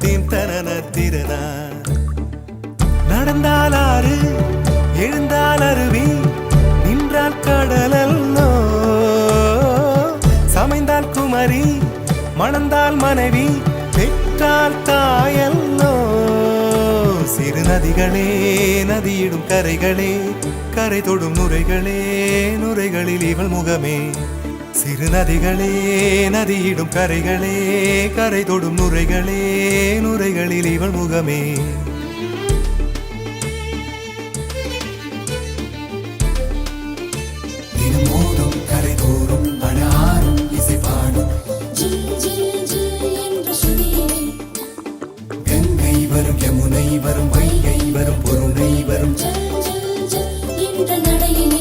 Theme தனன திறனா. நடந்தால் ஆறு எழுந்தால் அருவி நின்றால் கடலல்லோ, சமைந்தால் குமரி மணந்தால் மனைவி பெற்றால் தாயல்லோ. சிறு நதிகளே நதியிடும் கரைகளே கரை தொடும் நுரைகளே நுரைகளில் இவள் முகமே. சிறு நதிகளே நதியிடும் கரைகளே கரை தொடும் நுரைகளே நுரைகளில் இவள் முகமே. தினமோதும் கரை தோறும் அனாரும் இசை பாடும் கங்கை வரும் யமுனை வரும் வைகை வரும் பொருணை வரும் நடையில்